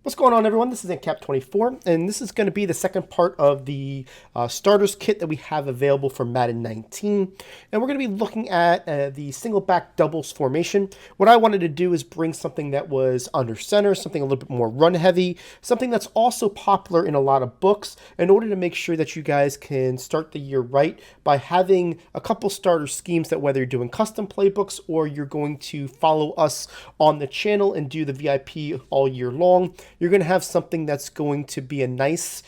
What's going on, everyone? This is Cap24, and this is going to be the second part of the starters kit that we have available for Madden 19. And we're going to be looking at the single back doubles formation. What I wanted to do is bring something that was under center, something a little bit more run heavy, something that's also popular in a lot of books, in order to make sure that you guys can start the year right by having a couple starter schemes that, whether you're doing custom playbooks or you're going to follow us on the channel and do the VIP all year long, you're going to have something that's going to be a nice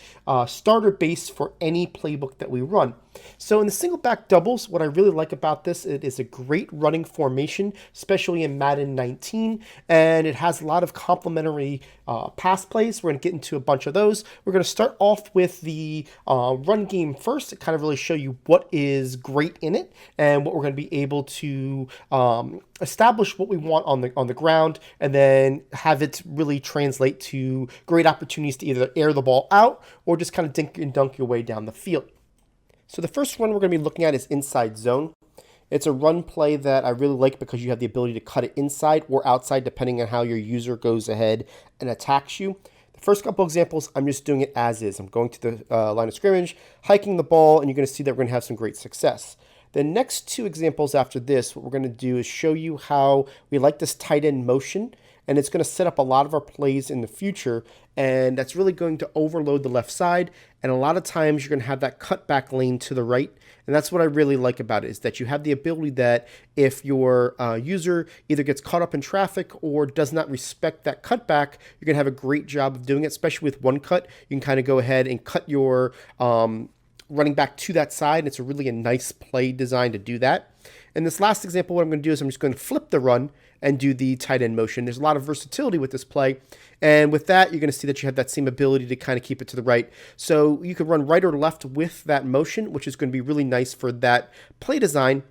starter base for any playbook that we run. So in the single back doubles, what I really like about this, it is a great running formation, especially in Madden 19, and it has a lot of complementary pass plays. We're going to get into a bunch of those. We're going to start off with the run game first to kind of really show you what is great in it and what we're going to be able to establish what we want on the ground, and then have it really translate to great opportunities to either air the ball out or just kind of dink and dunk your way down the field. So the first one we're going to be looking at is inside zone. It's a run play that I really like because you have the ability to cut it inside or outside depending on how your user goes ahead and attacks you. The first couple examples, I'm just doing it as is. I'm going to the line of scrimmage, hiking the ball, and you're going to see that we're going to have some great success. The next two examples after this, what we're going to do is show you how we like this tight end motion, and it's going to set up a lot of our plays in the future, and that's really going to overload the left side, and a lot of times you're going to have that cutback lane to the right, and that's what I really like about it, is that you have the ability that if your user either gets caught up in traffic or does not respect that cutback, you're going to have a great job of doing it, especially with one cut. You can kind of go ahead and cut your running back to that side. It's a nice play design to do that. And this last example, what I'm going to do is I'm just going to flip the run and do the tight end motion. There's a lot of versatility with this play. And with that, you're going to see that you have that same ability to kind of keep it to the right. So you can run right or left with that motion, which is going to be really nice for that play design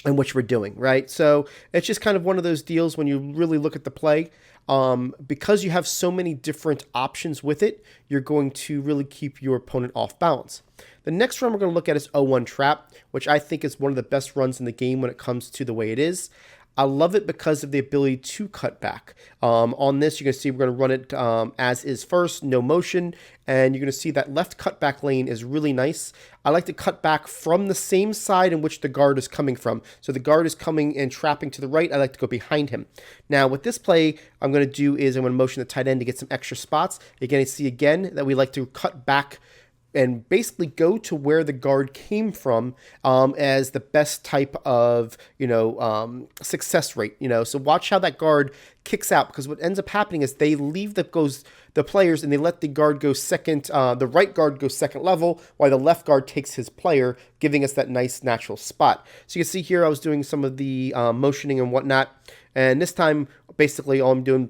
and what we're doing, right? So it's just kind of one of those deals when you really look at the play. Because you have so many different options with it, you're going to really keep your opponent off balance. The next run we're going to look at is 0-1 trap, which I think is one of the best runs in the game when it comes to the way it is. I love it because of the ability to cut back. On this, you're going to see we're going to run it as is first, no motion, and you're going to see that left cutback lane is really nice. I like to cut back from the same side in which the guard is coming from. So the guard is coming and trapping to the right. I like to go behind him. Now with this play, I'm going to do is I'm going to motion the tight end to get some extra spots. You're going to see again that we like to cut back and basically go to where the guard came from as the best type of, success rate. So watch how that guard kicks out, because what ends up happening is they leave the players and they let the guard go second, the right guard go second level, while the left guard takes his player, giving us that nice natural spot. So you can see here I was doing some of the motioning and whatnot, and this time basically all I'm doing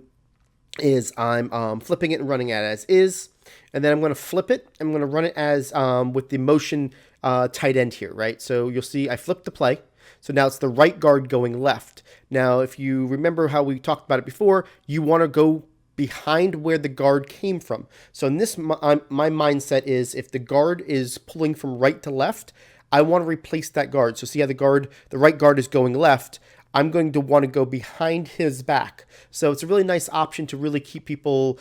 is I'm flipping it and running it as is. And then I'm going to flip it. I'm going to run it as with the motion tight end here, right? So you'll see I flipped the play. So now it's the right guard going left. Now, if you remember how we talked about it before, you want to go behind where the guard came from. So in this, my mindset is if the guard is pulling from right to left, I want to replace that guard. So see how the right guard is going left. I'm going to want to go behind his back. So it's a really nice option to really keep people,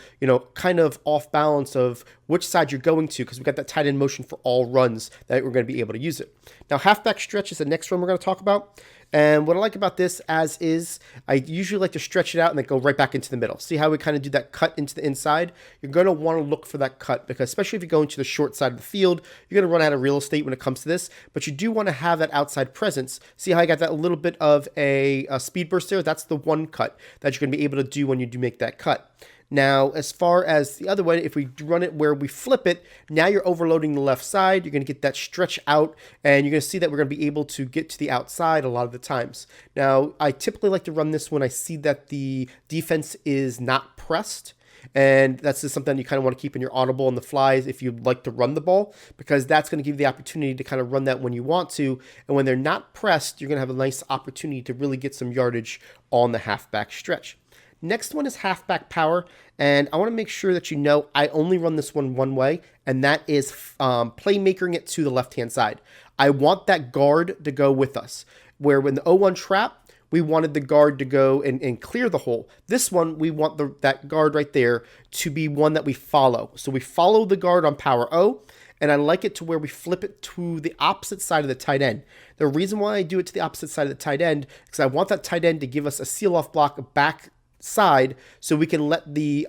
kind of off balance of which side you're going to, because we've got that tight end motion for all runs that we're going to be able to use it. Now, halfback stretch is the next one we're going to talk about. And what I like about this as is, I usually like to stretch it out and then go right back into the middle. See how we kind of do that cut into the inside? You're going to want to look for that cut, because especially if you go into the short side of the field, you're going to run out of real estate when it comes to this, but you do want to have that outside presence. See how I got that little bit of a speed burst there? That's the one cut that you're going to be able to do when you do make that cut. Now, as far as the other way, if we run it where we flip it, now you're overloading the left side. You're going to get that stretch out, and you're going to see that we're going to be able to get to the outside a lot of the times. Now, I typically like to run this when I see that the defense is not pressed, and that's just something you kind of want to keep in your audible on the flies if you'd like to run the ball, because that's going to give you the opportunity to kind of run that when you want to, and when they're not pressed, you're going to have a nice opportunity to really get some yardage on the halfback stretch. Next one is halfback power, and I want to make sure that I only run this one way, and that is playmakering it to the left-hand side. I want that guard to go with us, where when the 0-1 trap, we wanted the guard to go and clear the hole. This one, we want that guard right there to be one that we follow. So we follow the guard on power O, and I like it to where we flip it to the opposite side of the tight end. The reason why I do it to the opposite side of the tight end is because I want that tight end to give us a seal-off block back side so we can let the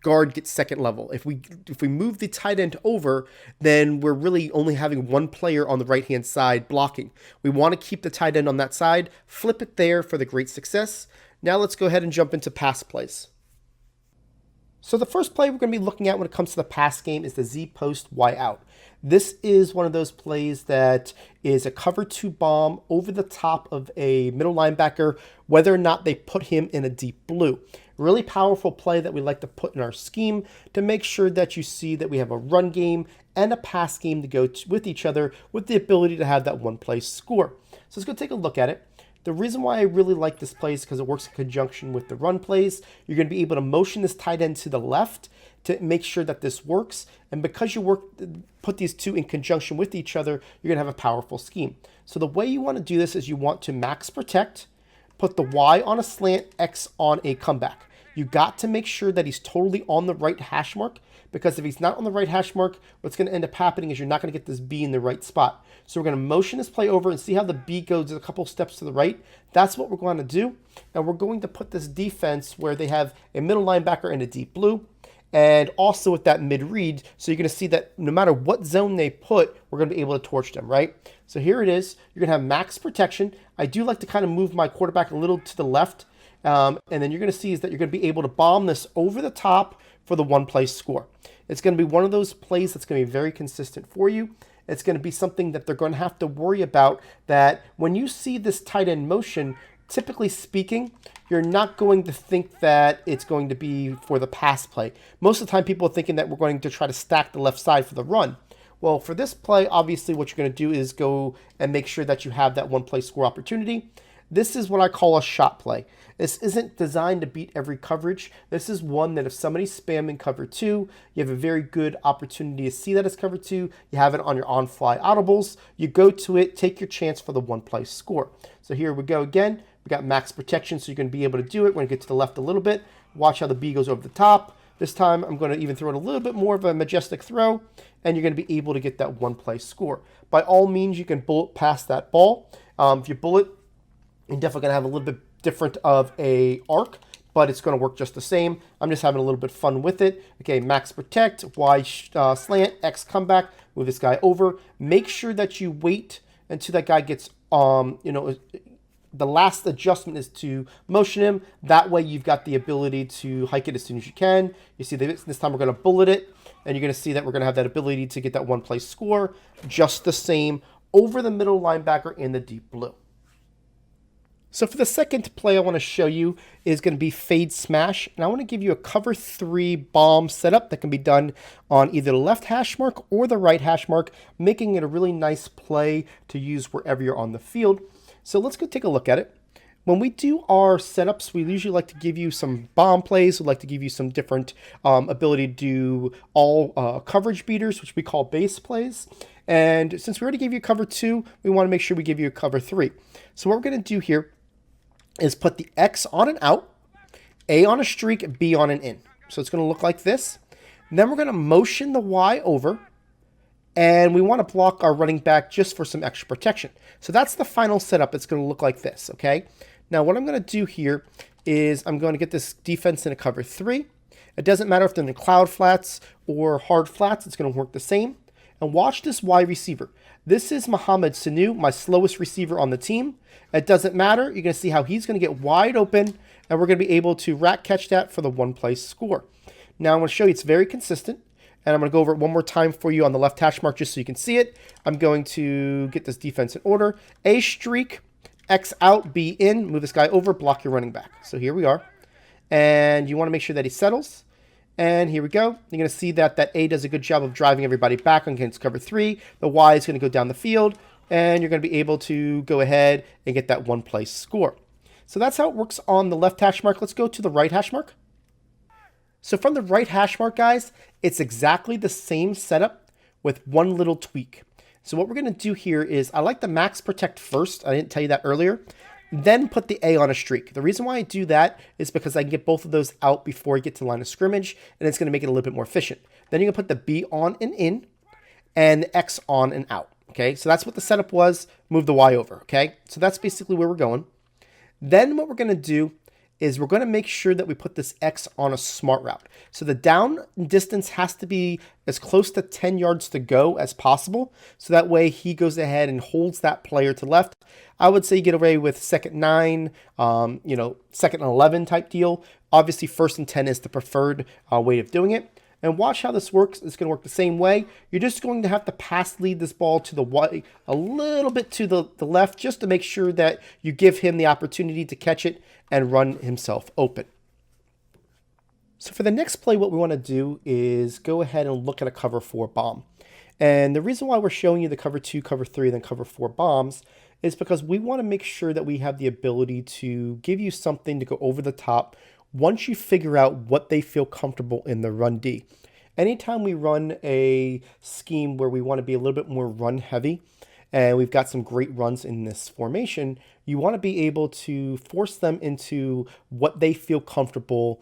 guard get second level. If we move the tight end over, then we're really only having one player on the right-hand side blocking. We want to keep the tight end on that side, flip it there for the great success. Now let's go ahead and jump into pass plays. So the first play we're going to be looking at when it comes to the pass game is the Z post Y out. This is one of those plays that is a cover 2 bomb over the top of a middle linebacker, whether or not they put him in a deep blue. Really powerful play that we like to put in our scheme to make sure that you see that we have a run game and a pass game to go with each other with the ability to have that one play score. So let's go take a look at it. The reason why I really like this play is because it works in conjunction with the run plays. You're going to be able to motion this tight end to the left to make sure that this works. And because you put these two in conjunction with each other, you're going to have a powerful scheme. So the way you want to do this is you want to max protect, put the Y on a slant, X on a comeback. You got to make sure that he's totally on the right hash mark, because if he's not on the right hash mark, what's going to end up happening is you're not going to get this B in the right spot. So we're going to motion this play over and see how the B goes a couple steps to the right. That's what we're going to do. And we're going to put this defense where they have a middle linebacker in a deep blue, and also with that mid read. So you're going to see that no matter what zone they put, we're going to be able to torch them, right? So here it is. You're going to have max protection. I do like to kind of move my quarterback a little to the left. And then you're going to see is that you're going to be able to bomb this over the top for the one play score. It's going to be one of those plays that's going to be very consistent for you. It's going to be something that they're going to have to worry about, that when you see this tight end motion, typically speaking, you're not going to think that it's going to be for the pass play. Most of the time, people are thinking that we're going to try to stack the left side for the run. Well, for this play, obviously what you're going to do is go and make sure that you have that one play score opportunity. This is what I call a shot play. This isn't designed to beat every coverage. This is one that if somebody's spamming cover 2, you have a very good opportunity to see that it's cover 2. You have it on your on-fly audibles. You go to it, take your chance for the one play score. So here we go again. We got max protection, so you're going to be able to do it. We're going to get to the left a little bit. Watch how the B goes over the top. This time I'm going to even throw it a little bit more of a majestic throw, and you're going to be able to get that one play score. By all means, you can bullet past that ball. If you bullet, you're definitely going to have a little bit different of a arc, but it's going to work just the same. I'm just having a little bit of fun with it. Okay, max protect, Y slant, X comeback, move this guy over. Make sure that you wait until that guy gets, the last adjustment is to motion him. That way you've got the ability to hike it as soon as you can. You see this time we're going to bullet it, and you're going to see that we're going to have that ability to get that one play score just the same over the middle linebacker in the deep blue. So for the second play I want to show you is going to be fade smash. And I want to give you a cover 3 bomb setup that can be done on either the left hash mark or the right hash mark, making it a really nice play to use wherever you're on the field. So let's go take a look at it. When we do our setups, we usually like to give you some bomb plays. We like to give you some different ability to do all coverage beaters, which we call base plays. And since we already gave you cover 2, we want to make sure we give you a cover 3. So what we're going to do here is put the X on an out, A on a streak, B on an in. So it's going to look like this. And then we're going to motion the Y over, and we want to block our running back just for some extra protection. So that's the final setup. It's going to look like this, okay? Now what I'm going to do here is I'm going to get this defense in a cover 3. It doesn't matter if they're in cloud flats or hard flats. It's going to work the same. And watch this Y receiver. This is Mohamed Sanu, my slowest receiver on the team. It doesn't matter. You're going to see how he's going to get wide open, and we're going to be able to rack catch that for the one play score. Now I'm going to show you it's very consistent, and I'm going to go over it one more time for you on the left hash mark just so you can see it. I'm going to get this defense in order. A streak, X out, B in, move this guy over, block your running back. So here we are. And you want to make sure that he settles. And here we go. You're going to see that that A does a good job of driving everybody back against cover 3. The Y is going to go down the field, and you're going to be able to go ahead and get that one play score. So that's how it works on the left hash mark. Let's go to the right hash mark. So from the right hash mark, guys, it's exactly the same setup with one little tweak. So what we're going to do here is I like the max protect first. I didn't tell you that earlier. then put the A on a streak. The reason why I do that is because I can get both of those out before I get to the line of scrimmage, and it's going to make it a little bit more efficient. Then you're going to put the B on and in, and the X on and out. Okay, so that's what the setup was. Move the Y over. Okay, so that's basically where we're going. Then what we're going to do is we're going to make sure that we put this X on a smart route. So the down distance has to be as close to 10 yards to go as possible. So that way he goes ahead and holds that player to left. I would say you get away with 2nd and 9, 2nd and 11 type deal. Obviously 1st and 10 is the preferred way of doing it. And watch how this works. It's going to work the same way. You're just going to have to pass lead this ball to the right, a little bit to the left, just to make sure that you give him the opportunity to catch it and run himself open. So for the next play, what we want to do is go ahead and look at a cover 4 bomb. And the reason why we're showing you the cover 2, cover 3, and then cover 4 bombs is because we want to make sure that we have the ability to give you something to go over the top once you figure out what they feel comfortable in the run D. Anytime we run a scheme where we want to be a little bit more run heavy, and we've got some great runs in this formation, you want to be able to force them into what they feel comfortable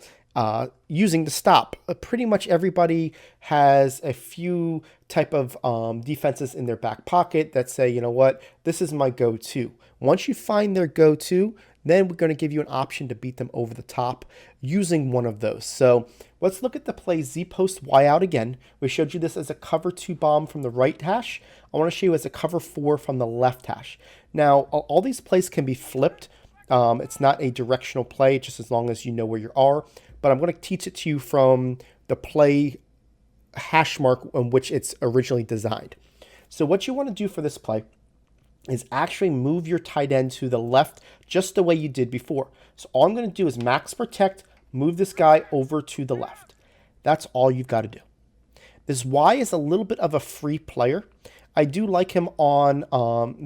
using to stop. Pretty much everybody has a few type of defenses in their back pocket that say, you know what, this is my go-to. Once you find their go-to, then we're going to give you an option to beat them over the top using one of those. So let's look at the play Z post Y out again. We showed you this as a cover 2 bomb from the right hash. I want to show you as a cover 4 from the left hash. Now, all these plays can be flipped. It's not a directional play, just as long as you know where you are. But I'm going to teach it to you from the play hash mark on which it's originally designed. So what you want to do for this play is actually move your tight end to the left just the way you did before. So all I'm going to do is max protect, move this guy over to the left. That's all you've got to do. This Y is a little bit of a free player. I do like him on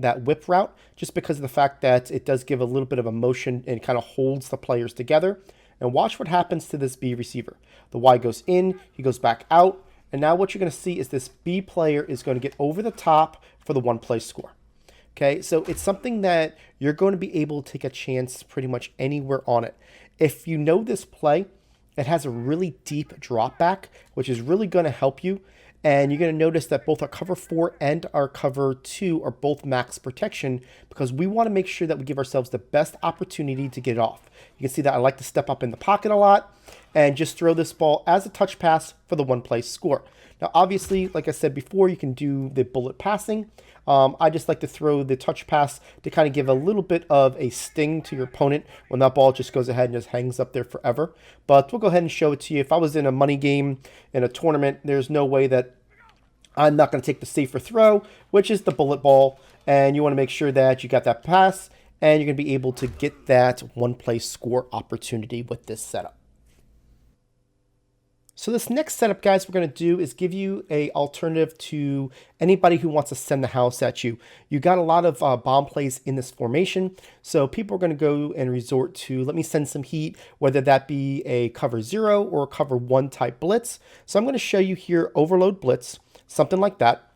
that whip route just because of the fact that it does give a little bit of a motion and kind of holds the players together. And watch what happens to this B receiver. The Y goes in, he goes back out, and now what you're going to see is this B player is going to get over the top for the 1-play score. Okay, so it's something that you're going to be able to take a chance pretty much anywhere on it. If you know this play, it has a really deep drop back, which is really going to help you. And you're going to notice that both our cover 4 and our cover 2 are both max protection because we want to make sure that we give ourselves the best opportunity to get it off. You can see that I like to step up in the pocket a lot and just throw this ball as a touch pass for the 1-play score. Now, obviously, like I said before, you can do the bullet passing. I just like to throw the touch pass to kind of give a little bit of a sting to your opponent when that ball just goes ahead and just hangs up there forever. But we'll go ahead and show it to you. If I was in a money game, in a tournament, there's no way that I'm not going to take the safer throw, which is the bullet ball. And you want to make sure that you got that pass and you're going to be able to get that 1-play score opportunity with this setup. So this next setup, guys, we're going to do is give you a alternative to anybody who wants to send the house at you. You got a lot of bomb plays in this formation, so people are going to go and resort to, let me send some heat, whether that be a cover 0 or a cover 1 type blitz. So I'm going to show you here overload blitz, something like that,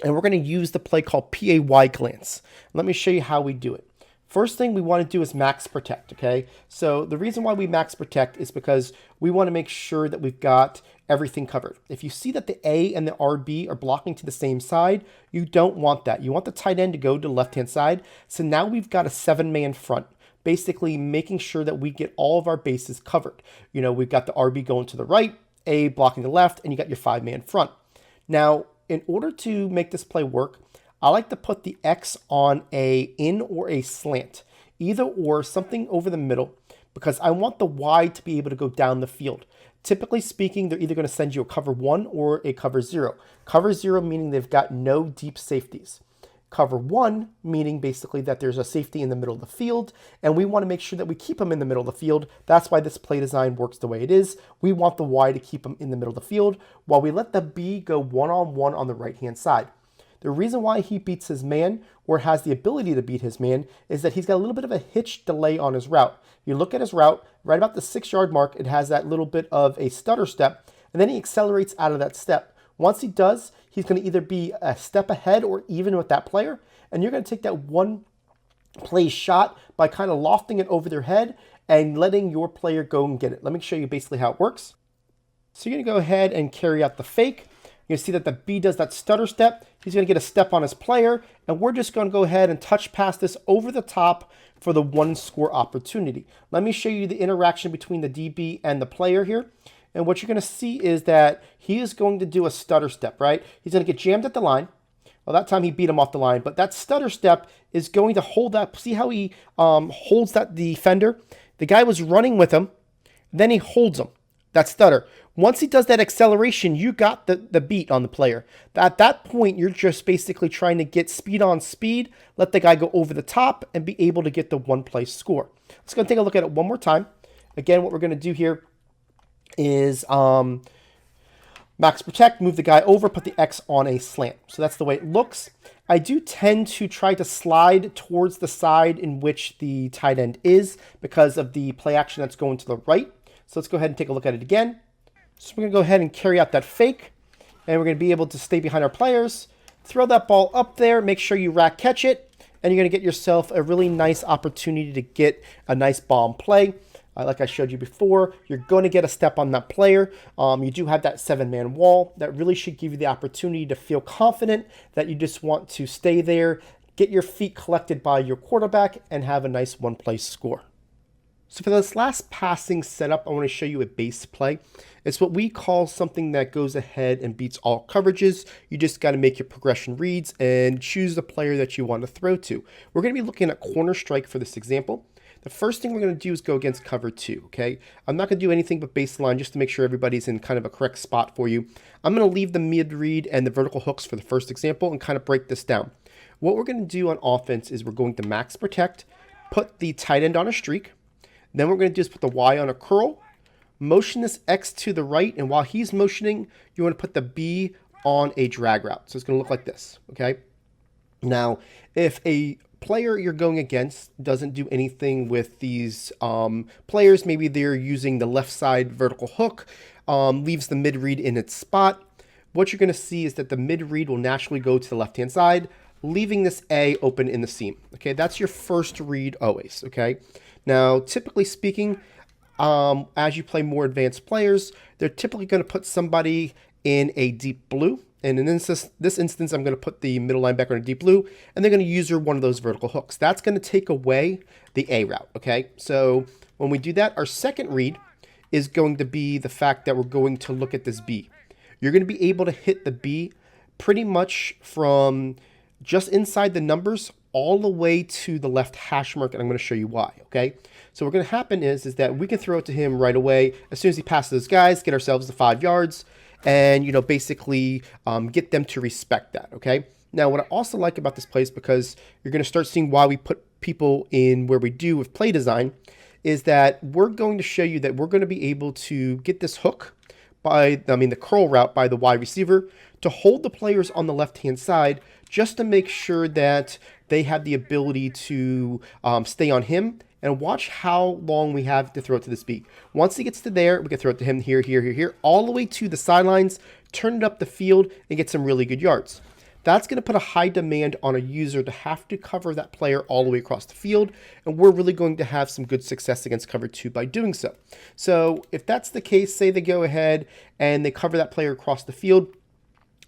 and we're going to use the play called PAY glance. Let me show you how we do it. First thing we want to do is max protect, okay? So the reason why we max protect is because we want to make sure that we've got everything covered. If you see that the A and the RB are blocking to the same side, you don't want that. You want the tight end to go to the left-hand side. So now we've got a 7-man front, basically making sure that we get all of our bases covered. You know, we've got the RB going to the right, A blocking the left, and you got your 5-man front. Now, in order to make this play work, I like to put the X on a in or a slant, either or, something over the middle, because I want the Y to be able to go down the field. Typically speaking, they're either going to send you a cover 1 or a cover 0. Cover 0 meaning they've got no deep safeties. Cover 1 meaning basically that there's a safety in the middle of the field, and we want to make sure that we keep them in the middle of the field. That's why this play design works the way it is. We want the Y to keep them in the middle of the field, while we let the B go one-on-one on the right-hand side. The reason why he beats his man, or has the ability to beat his man, is that he's got a little bit of a hitch delay on his route. You look at his route, right about the 6-yard mark, it has that little bit of a stutter step, and then he accelerates out of that step. Once he does, he's going to either be a step ahead or even with that player, and you're going to take that 1 plays shot by kind of lofting it over their head and letting your player go and get it. Let me show you basically how it works. So you're going to go ahead and carry out the fake. You're going to see that the B does that stutter step. He's going to get a step on his player, and we're just going to go ahead and touch pass this over the top for the 1-score opportunity. Let me show you the interaction between the DB and the player here. And what you're going to see is that he is going to do a stutter step, right? He's going to get jammed at the line. Well, that time he beat him off the line, but that stutter step is going to hold that. See how he holds that defender? The guy was running with him, then he holds him. That stutter. Once he does that acceleration, you got the beat on the player. At that point, you're just basically trying to get speed on speed, let the guy go over the top, and be able to get the one-play score. Let's go take a look at it one more time. Again, what we're going to do here is max protect, move the guy over, put the X on a slant. So that's the way it looks. I do tend to try to slide towards the side in which the tight end is because of the play action that's going to the right. So let's go ahead and take a look at it again. So we're going to go ahead and carry out that fake, and we're going to be able to stay behind our players, throw that ball up there, make sure you rack catch it, and you're going to get yourself a really nice opportunity to get a nice bomb play. Like I showed you before, you're going to get a step on that player. You do have that 7-man wall that really should give you the opportunity to feel confident that you just want to stay there, get your feet collected by your quarterback, and have a nice one-play score. So for this last passing setup, I want to show you a base play. It's what we call something that goes ahead and beats all coverages. You just got to make your progression reads and choose the player that you want to throw to. We're going to be looking at corner strike for this example. The first thing we're going to do is go against cover 2, okay? I'm not going to do anything but baseline just to make sure everybody's in kind of a correct spot for you. I'm going to leave the mid read and the vertical hooks for the first example and kind of break this down. What we're going to do on offense is we're going to max protect, put the tight end on a streak. Then what we're going to do is put the Y on a curl, motion this X to the right, and while he's motioning, you want to put the B on a drag route. So it's going to look like this, okay? Now, if a player you're going against doesn't do anything with these players, maybe they're using the left side vertical hook, leaves the mid read in its spot, what you're going to see is that the mid read will naturally go to the left-hand side, leaving this A open in the seam. Okay, that's your first read always, okay? Now, typically speaking, as you play more advanced players, they're typically going to put somebody in a deep blue. And in this instance, I'm going to put the middle linebacker in a deep blue, and they're going to use one of those vertical hooks. That's going to take away the A route, okay? So when we do that, our second read is going to be the fact that we're going to look at this B. You're going to be able to hit the B pretty much from just inside the numbers all the way to the left hash mark, and I'm going to show you why, okay? So what's going to happen is that we can throw it to him right away. As soon as he passes those guys, get ourselves the 5 yards, and, you know, basically get them to respect that, okay? Now, what I also like about this play is because you're going to start seeing why we put people in where we do with play design, is that we're going to show you that we're going to be able to get this hook the curl route by the wide receiver to hold the players on the left-hand side just to make sure that they have the ability to stay on him, and watch how long we have to throw it to this B. Once he gets to there, we can throw it to him here, all the way to the sidelines, turn it up the field, and get some really good yards. That's going to put a high demand on a user to have to cover that player all the way across the field, and we're really going to have some good success against cover 2 by doing so. So if that's the case, say they go ahead and they cover that player across the field,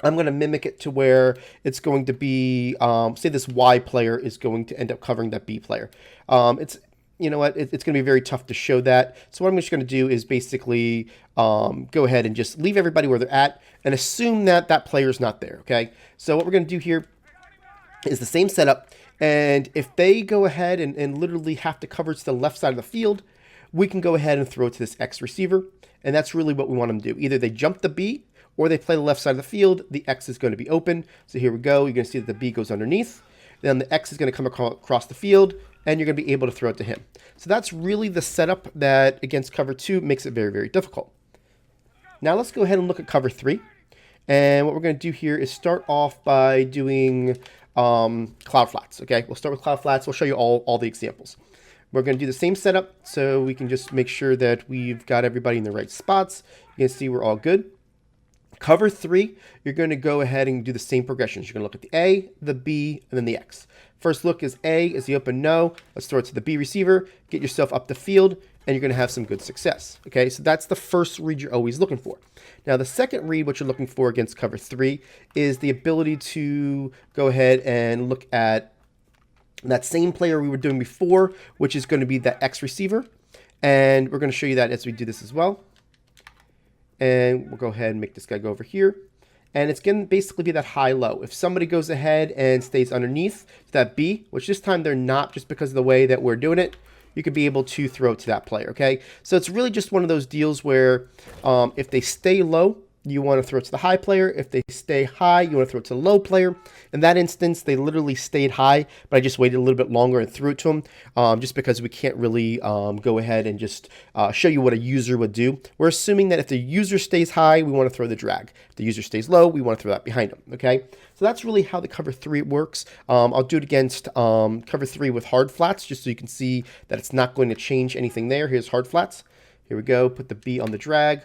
I'm going to mimic it to where it's going to be, say this Y player is going to end up covering that B player. You know what, it's going to be very tough to show that. So what I'm just going to do is basically go ahead and just leave everybody where they're at and assume that that player's not there, okay? So what we're going to do here is the same setup. And if they go ahead and literally have to cover to the left side of the field, we can go ahead and throw it to this X receiver. And that's really what we want them to do. Either they jump the B or they play the left side of the field. The X is going to be open. So here we go. You're going to see that the B goes underneath. Then the X is going to come across the field, and you're going to be able to throw it to him. So that's really the setup that against cover 2 makes it very, very difficult. Now let's go ahead and look at cover 3. And what we're going to do here is start off by doing cloud flats. Okay, we'll start with cloud flats. We'll show you all the examples. We're going to do the same setup so we can just make sure that we've got everybody in the right spots. You can see we're all good. Cover 3, you're going to go ahead and do the same progressions. You're going to look at the A, the B, and then the X. First look is A, is the open no. Let's throw it to the B receiver, get yourself up the field, and you're going to have some good success. Okay, so that's the first read you're always looking for. Now, the second read, what you're looking for against cover 3, is the ability to go ahead and look at that same player we were doing before, which is going to be that X receiver. And we're going to show you that as we do this as well. And we'll go ahead and make this guy go over here. And it's going to basically be that high-low. If somebody goes ahead and stays underneath that B, which this time they're not just because of the way that we're doing it, you could be able to throw it to that player, okay? So it's really just one of those deals where if they stay low, you want to throw it to the high player. If they stay high, you want to throw it to the low player. In that instance, they literally stayed high, but I just waited a little bit longer and threw it to them just because we can't really go ahead and just show you what a user would do. We're assuming that if the user stays high, we want to throw the drag. If the user stays low, we want to throw that behind them, okay? So that's really how the cover 3 works. I'll do it against cover 3 with hard flats just so you can see that it's not going to change anything there. Here's hard flats. Here we go. Put the B on the drag.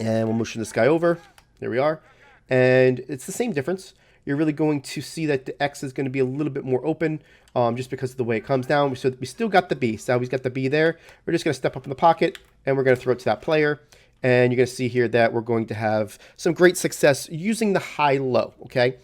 And we'll motion this guy over. There we are. And it's the same difference. You're really going to see that the X is going to be a little bit more open just because of the way it comes down. So we still got the B. So he's got the B there. We're just going to step up in the pocket, and we're going to throw it to that player. And you're going to see here that we're going to have some great success using the high-low, okay?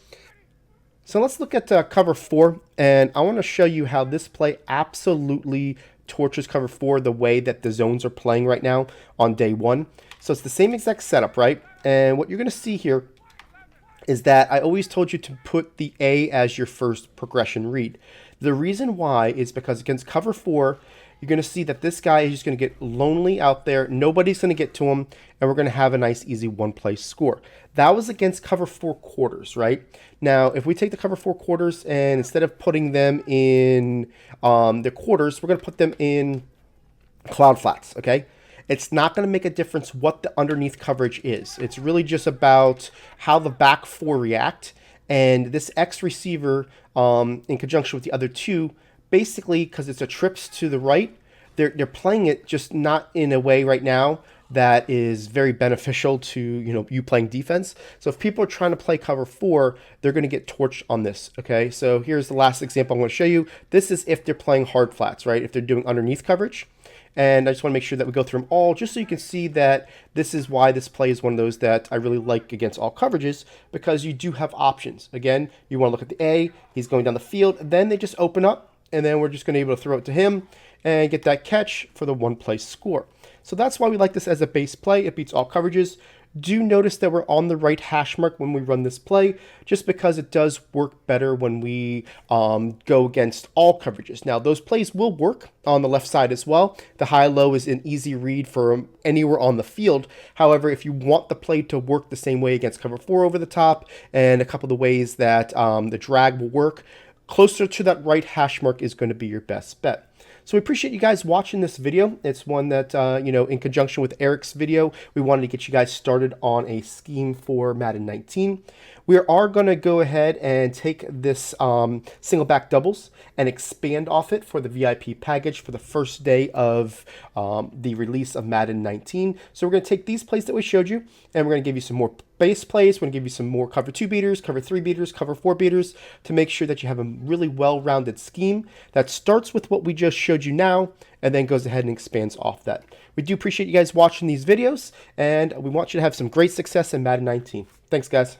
So let's look at cover 4, and I want to show you how this play absolutely tortures cover 4 the way that the zones are playing right now on day 1. So it's the same exact setup, right? And what you're going to see here is that I always told you to put the A as your first progression read. The reason why is because against cover 4, you're going to see that this guy is just going to get lonely out there. Nobody's going to get to him, and we're going to have a nice, easy one-play score. That was against cover 4 quarters, right? Now, if we take the cover 4 quarters, and instead of putting them in the quarters, we're going to put them in cloud flats, okay? It's not going to make a difference what the underneath coverage is. It's really just about how the back 4 react. And this X receiver, in conjunction with the other 2, basically, because it's a trips to the right, they're playing it just not in a way right now that is very beneficial to you playing defense. So if people are trying to play cover 4, they're going to get torched on this. Okay, so here's the last example I'm going to show you. This is if they're playing hard flats, right? If they're doing underneath coverage. And I just want to make sure that we go through them all just so you can see that this is why this play is one of those that I really like against all coverages, because you do have options. Again, you want to look at the A, he's going down the field, then they just open up, and then we're just going to be able to throw it to him and get that catch for the one-play score. So that's why we like this as a base play. It beats all coverages. Do notice that we're on the right hash mark when we run this play, just because it does work better when we go against all coverages. Now, those plays will work on the left side as well. The high-low is an easy read for anywhere on the field. However, if you want the play to work the same way against cover 4 over the top, and a couple of the ways that the drag will work, closer to that right hash mark is going to be your best bet. So we appreciate you guys watching this video. It's one that, in conjunction with Eric's video, we wanted to get you guys started on a scheme for Madden 19. We are going to go ahead and take this single back doubles and expand off it for the VIP package for the first day of the release of Madden 19. So we're going to take these plays that we showed you, and we're going to give you some more base plays. We're going to give you some more cover 2 beaters, cover 3 beaters, cover 4 beaters to make sure that you have a really well-rounded scheme that starts with what we just showed you now and then goes ahead and expands off that. We do appreciate you guys watching these videos, and we want you to have some great success in Madden 19. Thanks, guys.